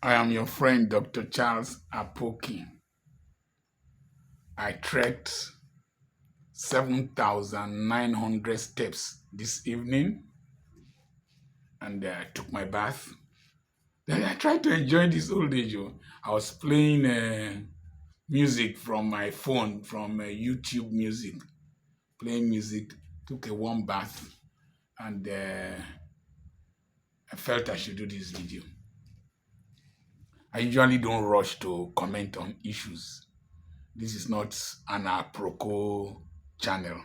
I am your friend, Dr. Charles Apoki. I trekked 7,900 steps this evening and I took my bath. Then I tried to enjoy this old age. I was playing music from my phone, from YouTube music, playing music, took a warm bath, and I felt I should do this video. I usually don't rush to comment on issues. This is not an Aproko channel.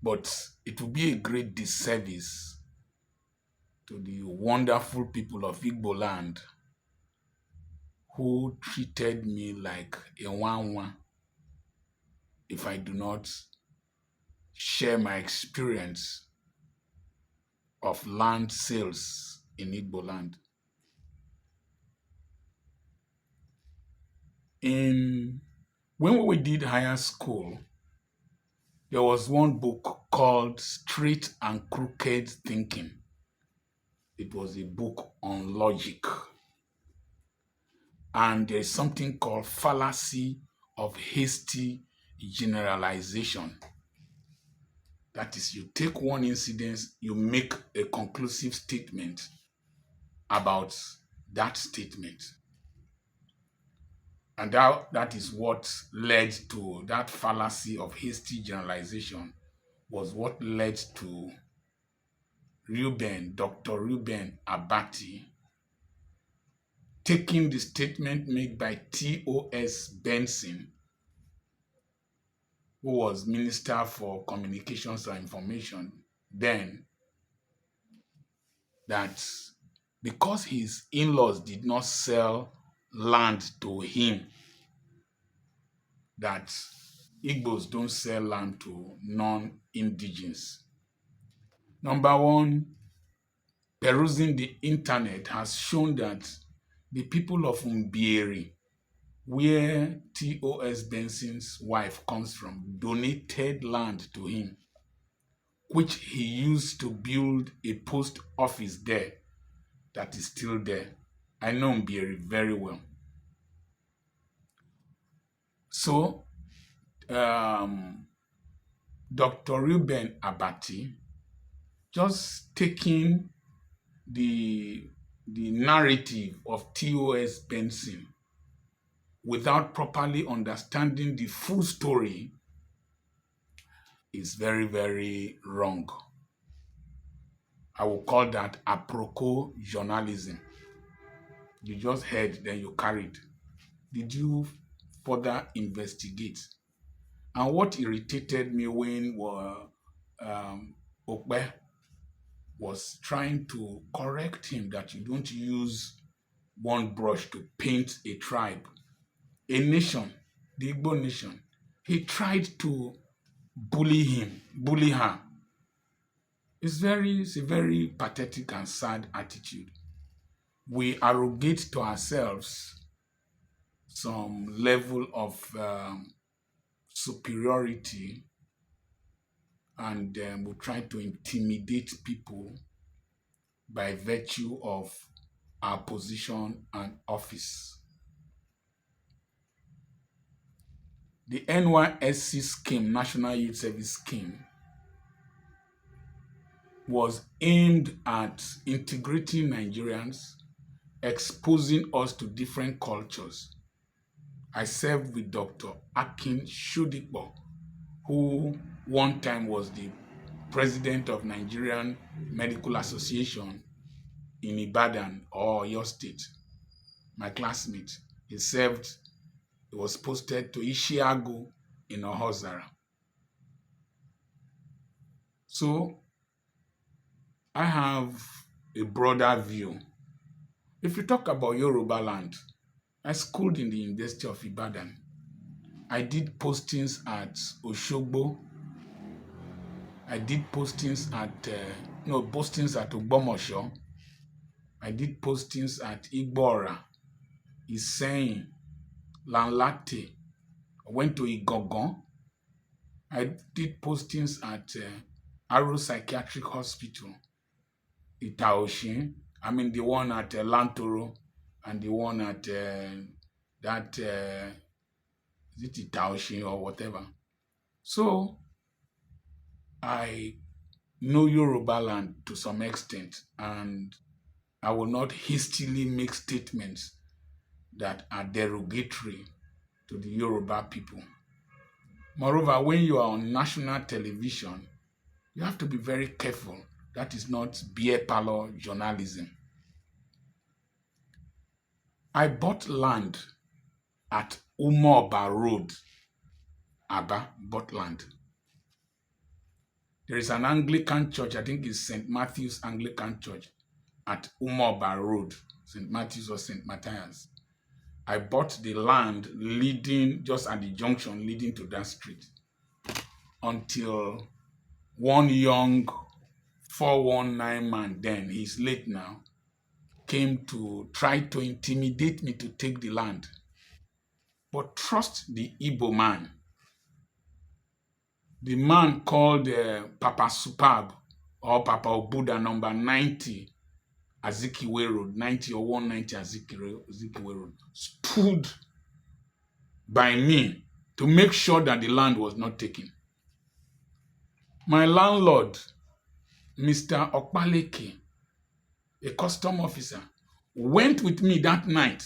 But it will be a great disservice to the wonderful people of Igbo land who treated me like a nwanwa if I do not share my experience of land sales in Igbo land. When we did higher school, there was one book called Straight and Crooked Thinking. It was a book on logic. And there is something called fallacy of hasty generalization. That is, you take one incident, you make a conclusive statement about that statement. And that is what led to that fallacy of hasty generalization, was what led to Reuben, Dr. Reuben Abati, taking the statement made by T.O.S. Benson, who was Minister for Communications and Information then, that because his in-laws did not sell land to him, that Igbos don't sell land to non-indigens. Number one, perusing the internet has shown that the people of Mbieri, where T.O.S. Benson's wife comes from, donated land to him, which he used to build a post office there that is still there. I know Mbieri very well. So, Dr. Reuben Abati, just taking the narrative of T.O.S. Benson without properly understanding the full story, is very, very wrong. I will call that Aproko journalism. You just heard, then you carried. Did you further investigate? And what irritated me when Okbe was trying to correct him that you don't use one brush to paint a tribe, a nation, the Igbo nation. He tried to bully her. It's a very pathetic and sad attitude. We arrogate to ourselves some level of superiority, and we try to intimidate people by virtue of our position and office. The NYSC scheme, National Youth Service Scheme, was aimed at integrating Nigerians, exposing us to different cultures. I served with Dr. Akin Shudipo, who one time was the president of Nigerian Medical Association in Ibadan or your state. My classmate, he was posted to Ishiagu in Ohozara. So I have a broader view. If you talk about Yoruba land, I schooled in the University of Ibadan. I did postings at Oshogbo. I did postings at Ogbomosho. I did postings at Igbora, Iseyin, Lanlate. I went to Igogon. I did postings at Aro Psychiatric Hospital, Itaoshin, I mean, the one at Lantoro and the one at that, is it Itaoshi or whatever. So I know Yoruba land to some extent, and I will not hastily make statements that are derogatory to the Yoruba people. Moreover, when you are on national television, you have to be very careful. That is not beer parlor journalism. I bought land at Umoba Road, Aba, bought land. There is an Anglican church, I think it's St. Matthew's Anglican Church at Umoba Road, St. Matthew's or St. Matthias. I bought the land leading, just at the junction leading to that street, until one young 419 man, then he's late now, came to try to intimidate me to take the land. But trust the Igbo man. The man called Papa Superb or Papa Obuda number 90 Azikiwe Road, 90 or 190 Azikiwe Road, stood by me to make sure that the land was not taken. My landlord, Mr. Okpaleke, a custom officer, went with me that night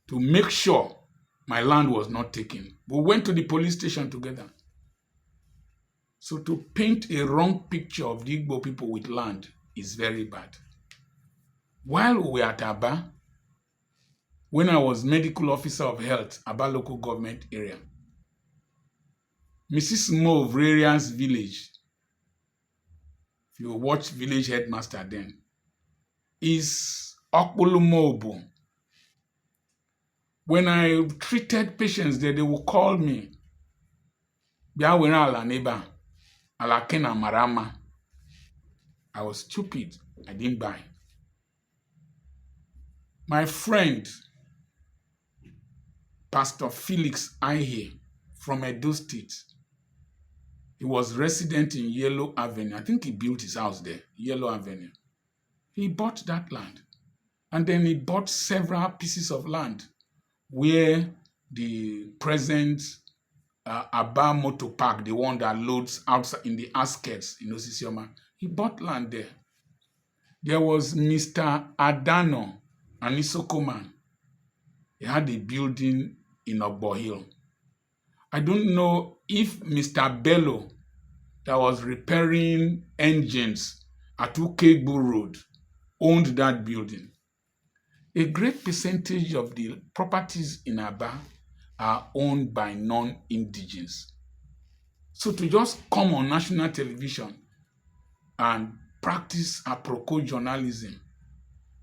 to make sure my land was not taken. We went to the police station together. So to paint a wrong picture of the Igbo people with land is very bad. While we were at Aba, when I was medical officer of health, Aba local government area, Mrs. Mo of Rarian's village, if you watch Village Headmaster then, is Okpulumobu. When I treated patients there, they would call me, Biawena ala neighbor, ala kena marama. I was stupid. I didn't buy. My friend, Pastor Felix Aihe from Edo State, he was resident in Yellow Avenue. I think he built his house there, Yellow Avenue. He bought that land. And then he bought several pieces of land where the present Aba Motor Park, the one that loads outside in the outskirts in Osisioma, he bought land there. There was Mr. Adano, an Isoko man. He had a building in Obo Hill. I don't know if Mr. Bello, that was repairing engines at Ukegbu Road, owned that building. A great percentage of the properties in Aba are owned by non-indigens. So to just come on national television and practice Aproko journalism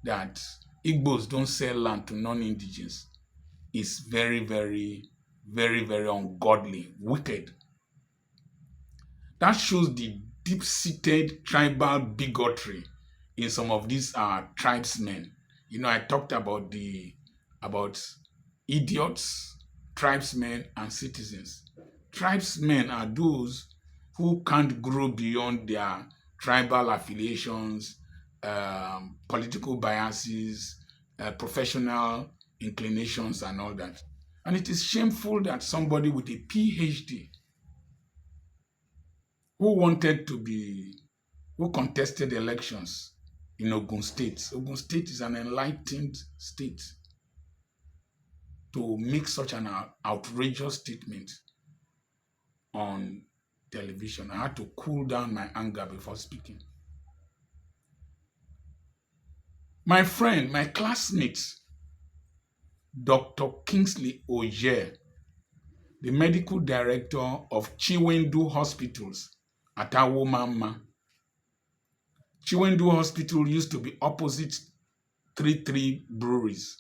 that Igbos don't sell land to non-indigens is very, very, very, very ungodly, wicked. That shows the deep-seated tribal bigotry in some of these tribesmen. You know, I talked about idiots, tribesmen, and citizens. Tribesmen are those who can't grow beyond their tribal affiliations, political biases, professional inclinations, and all that. And it is shameful that somebody with a PhD who contested elections in Ogun State. Ogun State is an enlightened state, to make such an outrageous statement on television. I had to cool down my anger before speaking. My friend, my classmate, Dr. Kingsley Oje, the medical director of Chiwendu Hospitals at Awomama. Chiwendu Hospital used to be opposite 33 breweries.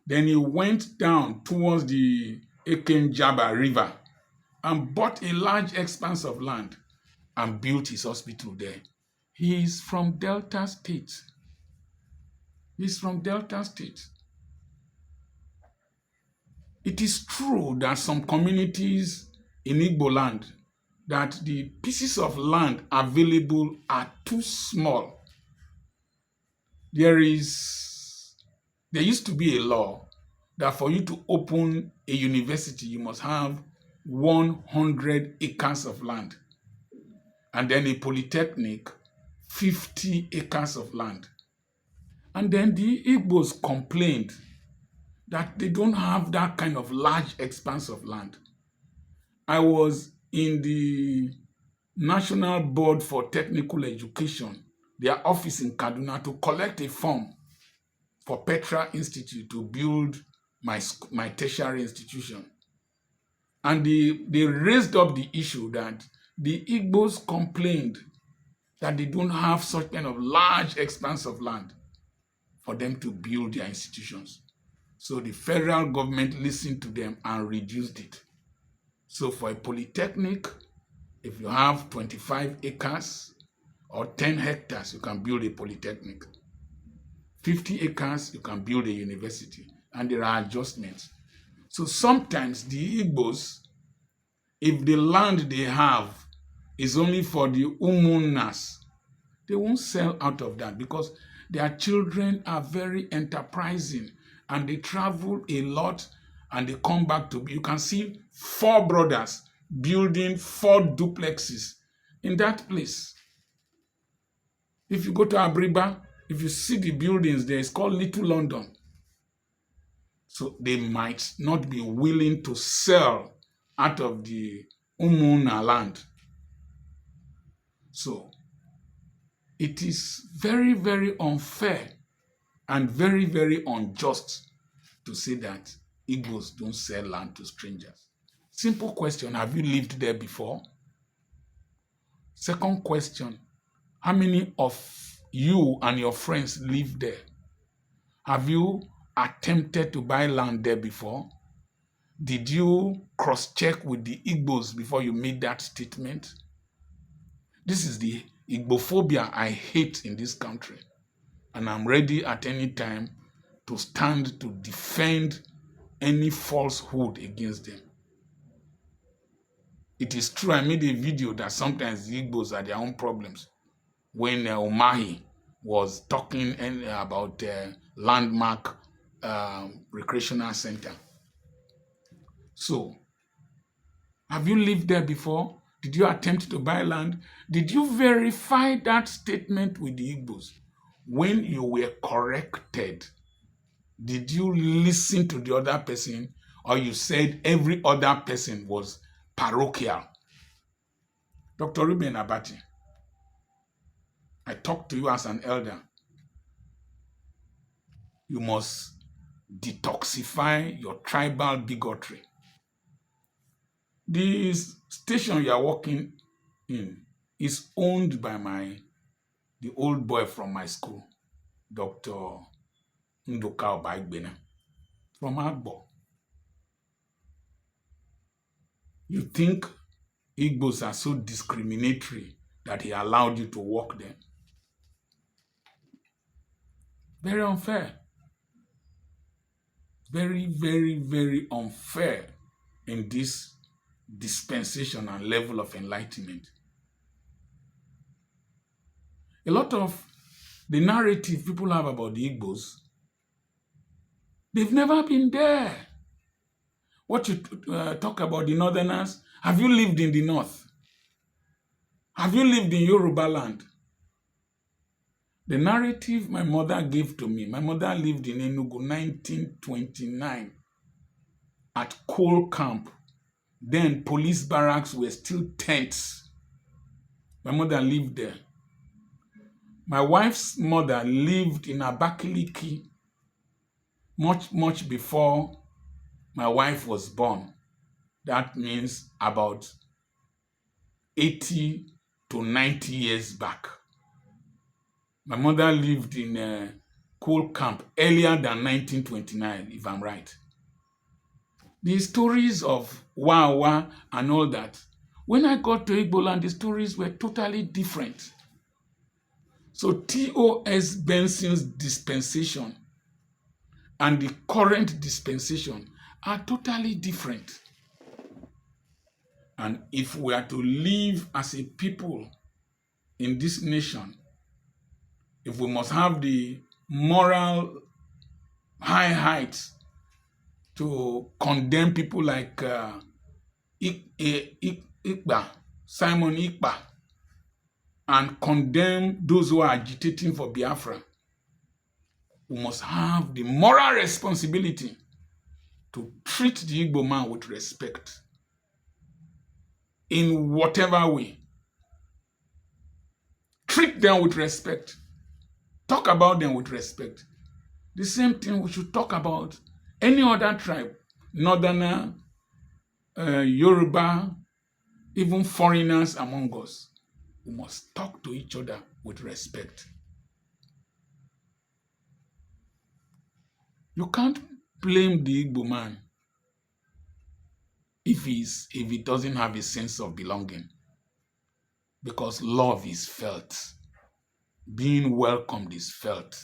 Then he went down towards the Ekenjaba River and bought a large expanse of land and built his hospital there. He is from Delta State. He's from Delta State. It is true that some communities in Igbo land, that the pieces of land available are too small there used to be a law that for you to open a university, you must have 100 acres of land. And then a polytechnic, 50 acres of land. And then the Igbos complained that they don't have that kind of large expanse of land. I was in the National Board for Technical Education, their office in Kaduna, to collect a form for Petra Institute to build my tertiary institution. And they raised up the issue that the Igbos complained that they don't have such kind of large expanse of land for them to build their institutions. So the federal government listened to them and reduced it. So for a polytechnic, if you have 25 acres or 10 hectares, you can build a polytechnic. 50 acres, you can build a university. And there are adjustments. So sometimes the Igbos, if the land they have is only for the umunnas, they won't sell out of that because their children are very enterprising and they travel a lot and they come back to, you can see 4 brothers building 4 duplexes in that place. If you go to Abriba, if you see the buildings there, it's called Little London. So they might not be willing to sell out of the Umuna land. So it is very, very unfair and very, very unjust to say that Igbos don't sell land to strangers. Simple question, have you lived there before? Second question, how many of you and your friends live there? Have you attempted to buy land there before? Did you cross-check with the Igbos before you made that statement? This is the Igbophobia I hate in this country. And I'm ready at any time to stand to defend any falsehood against them. It is true, I made a video that sometimes the Igbos are their own problems. When Umahi was talking about landmark recreational center. So, have you lived there before? Did you attempt to buy land? Did you verify that statement with the Igbos? When you were corrected, did you listen to the other person, or you said every other person was parochial? Dr. Reuben Abati, I talk to you as an elder. You must detoxify your tribal bigotry. This station you are working in is owned by the old boy from my school, Dr. Nduka Obaigbena, from Agbo. You think Igbos are so discriminatory that he allowed you to work there? Very unfair. Very, very, very unfair in this dispensation and level of enlightenment. A lot of the narrative people have about the Igbos, they've never been there. What you talk about the Northerners, have you lived in the North? Have you lived in Yoruba land? The narrative my mother gave to me, my mother lived in Enugu 1929 at coal camp. Then police barracks were still tents. My mother lived there. My wife's mother lived in Abakaliki much before my wife was born. That means about 80 to 90 years back. My mother lived in a coal camp earlier than 1929, if I'm right. The stories of Wawa and all that, when I got to Igbo land, the stories were totally different. So T.O.S. Benson's dispensation and the current dispensation are totally different. And if we are to live as a people in this nation, if we must have the moral high heights to condemn people like Simon Ikpa, and condemn those who are agitating for Biafra. We must have the moral responsibility to treat the Igbo man with respect in whatever way. Treat them with respect. Talk about them with respect. The same thing we should talk about any other tribe, Northerner, Yoruba, even foreigners among us. We must talk to each other with respect. You can't blame the Igbo man if he doesn't have a sense of belonging, because love is felt. Being welcomed is felt.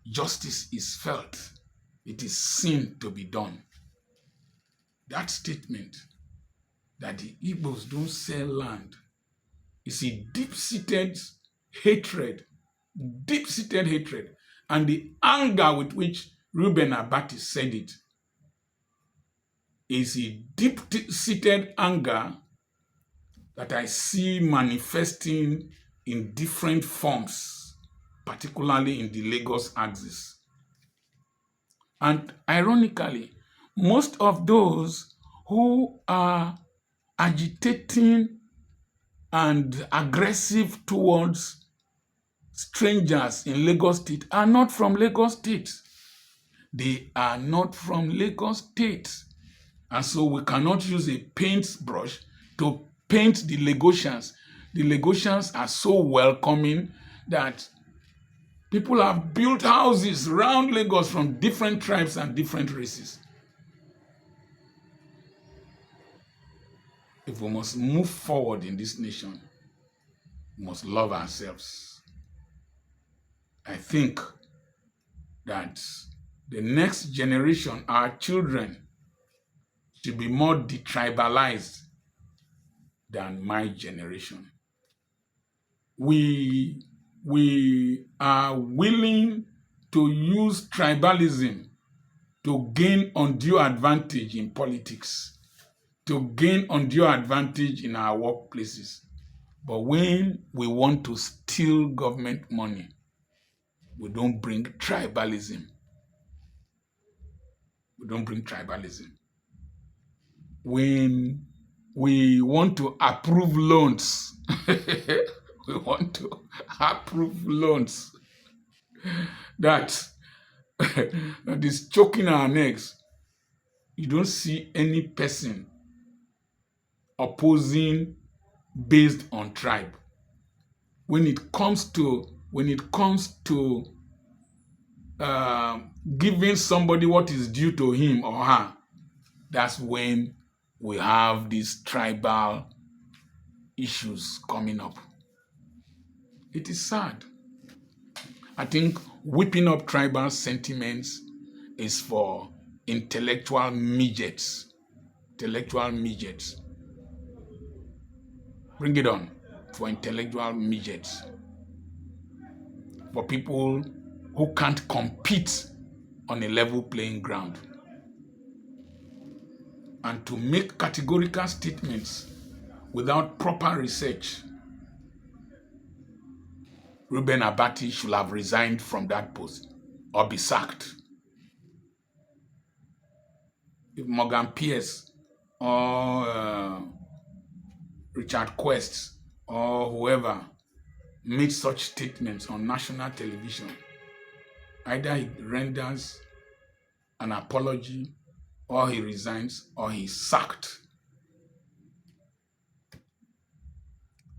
Justice is felt. It is seen to be done. That statement that the Igbos don't sell land is a deep-seated hatred, and the anger with which Reuben Abati said it is a deep-seated anger that I see manifesting in different forms, particularly in the Lagos axis. And ironically, most of those who are agitating and aggressive towards strangers in Lagos State are not from Lagos State. They are not from Lagos State. And so we cannot use a paintbrush to paint the Lagosians. The Lagosians are so welcoming that people have built houses around Lagos from different tribes and different races. If we must move forward in this nation, we must love ourselves. I think that the next generation, our children, should be more detribalized than my generation. We are willing to use tribalism to gain undue advantage in politics, to gain undue advantage in our workplaces. But when we want to steal government money, we don't bring tribalism. We don't bring tribalism. When we want to approve loans, we want to approve loans that is choking our necks. You don't see any person opposing based on tribe. When it comes to giving somebody what is due to him or her, that's when we have these tribal issues coming up. It is sad. I think whipping up tribal sentiments is for intellectual midgets. Bring it on for intellectual midgets. For people who can't compete on a level playing ground. And to make categorical statements without proper research. Reuben Abati should have resigned from that post or be sacked. If Morgan Pierce or Richard Quest or whoever made such statements on national television, either he renders an apology, or he resigns, or he's sacked.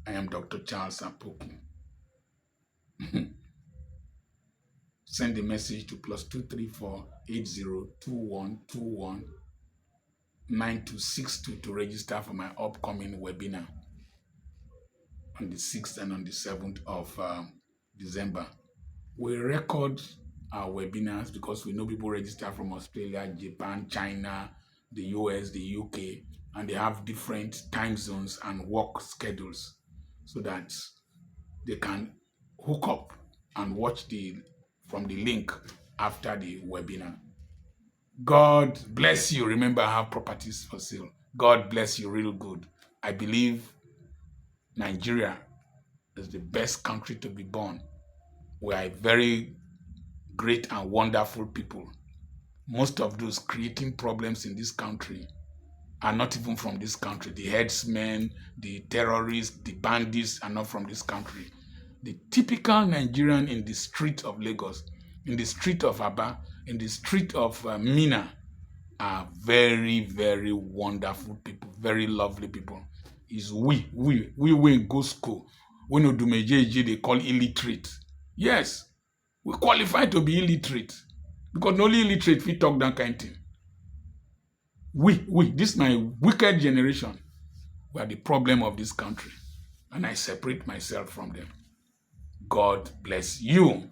I am Dr. Charles Apoki. Send the message to +234 802121 9262 to register for my upcoming webinar on the 6th and on the 7th of December. We record our webinars because we know people register from Australia, Japan, China, the US, the UK, and they have different time zones and work schedules so that they can hook up and watch from the link after the webinar. God bless you. Remember, I have properties for sale. God bless you real good. I believe Nigeria is the best country to be born. We are a very great and wonderful people. Most of those creating problems in this country are not even from this country. The headsmen, the terrorists, the bandits are not from this country. The typical Nigerian in the street of Lagos, in the street of Aba, in the street of Mina are very, very wonderful people, very lovely people. It's we in go school. We no do mejeje, they call illiterate. Yes, we qualify to be illiterate because only illiterate fit talk that kind of thing. This is my wicked generation. We are the problem of this country, and I separate myself from them. God bless you.